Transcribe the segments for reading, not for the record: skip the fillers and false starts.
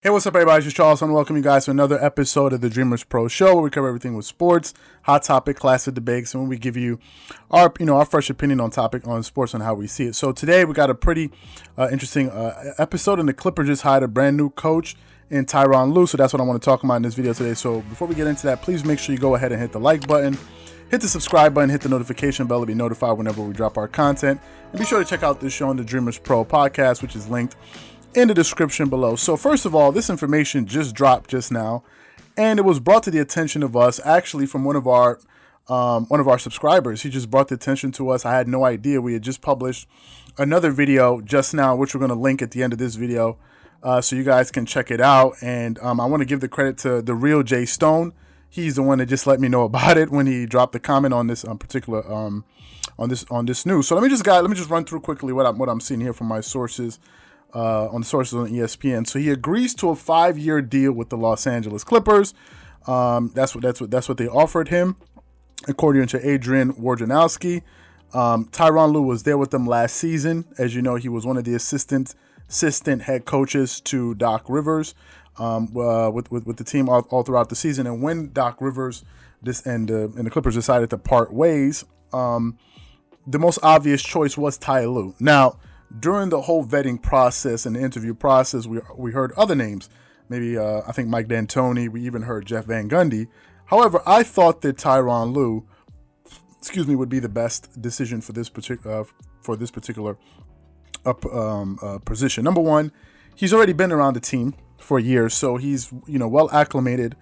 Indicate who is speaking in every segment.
Speaker 1: Hey, what's up, everybody? It's just Charles. I want to welcome you guys to another episode of the Dreamerspro Show, where we cover everything with sports, hot topic, classic debates, and we give you our fresh opinion on sports and how we see it. So today we got a pretty interesting episode, and the Clippers just hired a brand new coach in Tyronn Lue. So that's what I want to talk about in this video today. So before we get into that, please make sure you go ahead and hit the like button, hit the subscribe button, hit the notification bell to be notified whenever we drop our content, and be sure to check out this show on the Dreamerspro Podcast, which is linked in the description below. So first of all, this information just dropped just now, and it was brought to the attention of us actually from one of our subscribers. He just brought the attention to us. I had no idea. We had just published another video just now, which we're going to link at the end of this video, so you guys can check it out. And I want to give the credit to the real Jay Stone. He's the one that just let me know about it when he dropped the comment on this particular on this news. So let me just run through quickly what I'm seeing here from my sources. On ESPN. So he agrees to a 5-year deal with the Los Angeles Clippers. That's what they offered him, according to Adrian Wojnarowski. Tyronn Lue was there with them last season. As you know, he was one of the assistant head coaches to Doc Rivers with the team all throughout the season. And when Doc Rivers and the Clippers decided to part ways, the most obvious choice was Ty Lue. Now, during the whole vetting process and the interview process, we heard other names. Maybe I think Mike D'Antoni. We even heard Jeff Van Gundy. However, I thought that Tyronn Lue, would be the best decision for this particular position. Number one, he's already been around the team for years, so he's well acclimated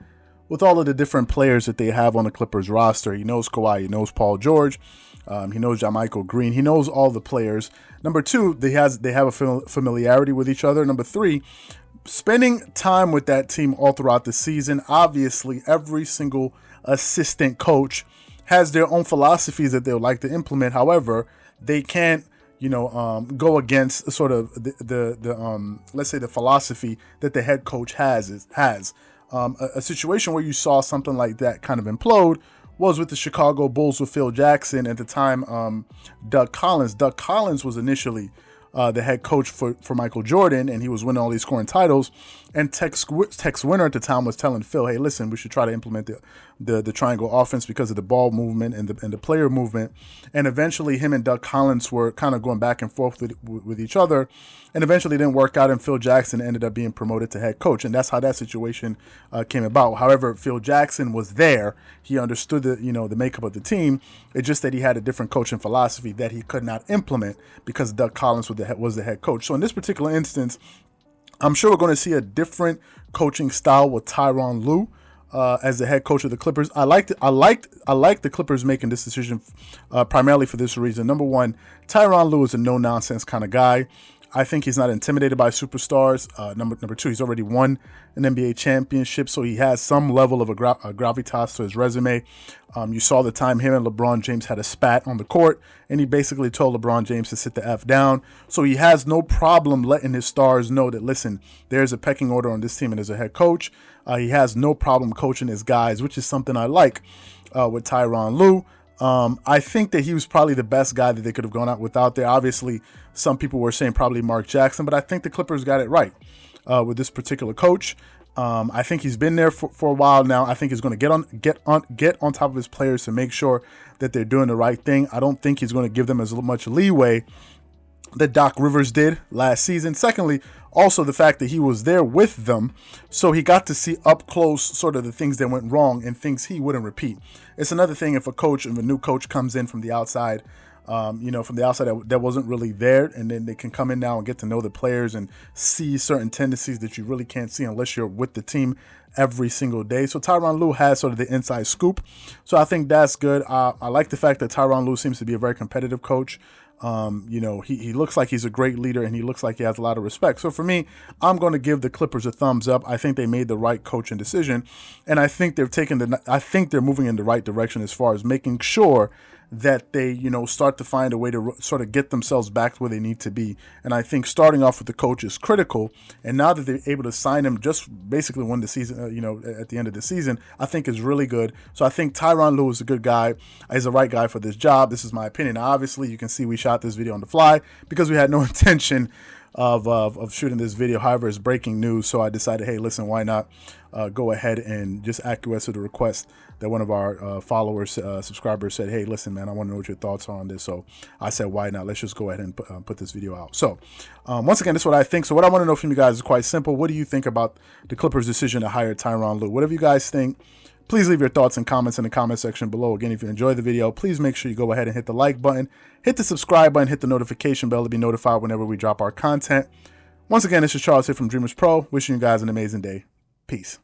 Speaker 1: with all of the different players that they have on the Clippers roster. He knows Kawhi, he knows Paul George. He knows JaMychal Green. He knows all the players. Number two, they have a familiarity with each other. Number three, spending time with that team all throughout the season. Obviously, every single assistant coach has their own philosophies that they would like to implement. However, they can't, go against sort of the let's say the philosophy that the head coach has. A situation where you saw something like that kind of implode was with the Chicago Bulls with Phil Jackson. At the time, Doug Collins. Doug Collins was initially the head coach for Michael Jordan, and he was winning all these scoring titles. And Tex Winter at the time was telling Phil, "Hey, listen, we should try to implement the triangle offense because of the ball movement and the player movement." And eventually, him and Doug Collins were kind of going back and forth with each other, and eventually it didn't work out. And Phil Jackson ended up being promoted to head coach, and that's how that situation came about. However, Phil Jackson was there; he understood the makeup of the team. It's just that he had a different coaching philosophy that he could not implement because Doug Collins was the head coach. So in this particular instance, I'm sure we're going to see a different coaching style with Tyronn Lue as the head coach of the Clippers. I like the Clippers making this decision primarily for this reason. Number one, Tyronn Lue is a no-nonsense kind of guy. I think he's not intimidated by superstars. Number two, he's already won an NBA championship, so he has some level of a gravitas to his resume. You saw the time him and LeBron James had a spat on the court, and he basically told LeBron James to sit the F down. So he has no problem letting his stars know that, listen, there's a pecking order on this team, and as a head coach, he has no problem coaching his guys, which is something I like with Tyronn Lue. I think that he was probably the best guy that they could have gone out without there. Obviously, some people were saying probably Mark Jackson, but I think the Clippers got it right with this particular coach. I think he's been there for a while now. I think he's going to get on top of his players to make sure that they're doing the right thing. I don't think he's going to give them as much leeway that Doc Rivers did last season. Secondly, also the fact that he was there with them, so he got to see up close sort of the things that went wrong and things he wouldn't repeat. It's another thing if a new coach comes in from the outside, that wasn't really there, and then they can come in now and get to know the players and see certain tendencies that you really can't see unless you're with the team every single day. So Tyronn Lue has sort of the inside scoop. So I think that's good. I like the fact that Tyronn Lue seems to be a very competitive coach. He looks like he's a great leader, and he looks like he has a lot of respect. So for me, I'm going to give the Clippers a thumbs up. I think they made the right coaching decision, and I think they're moving in the right direction as far as making sure that they, start to find a way to sort of get themselves back to where they need to be. And I think starting off with the coach is critical. And now that they're able to sign him just basically when the season, at the end of the season, I think is really good. So I think Tyronn Lue is a good guy. He's the right guy for this job. This is my opinion. Now, obviously, you can see we shot this video on the fly because we had no intention of shooting this video. However, it's breaking news, so I decided, hey, listen, why not go ahead and just acquiesce to the request that one of our followers, subscribers said, hey, listen, man, I want to know what your thoughts are on this. So I said, why not? Let's just go ahead and put this video out. So once again, this is what I think. So what I want to know from you guys is quite simple. What do you think about the Clippers' decision to hire Tyronn Lue? Whatever you guys think, please leave your thoughts and comments in the comment section below. Again, if you enjoyed the video, please make sure you go ahead and hit the like button, hit the subscribe button, hit the notification bell to be notified whenever we drop our content. Once again, this is Charles here from Dreamerspro, wishing you guys an amazing day. Peace.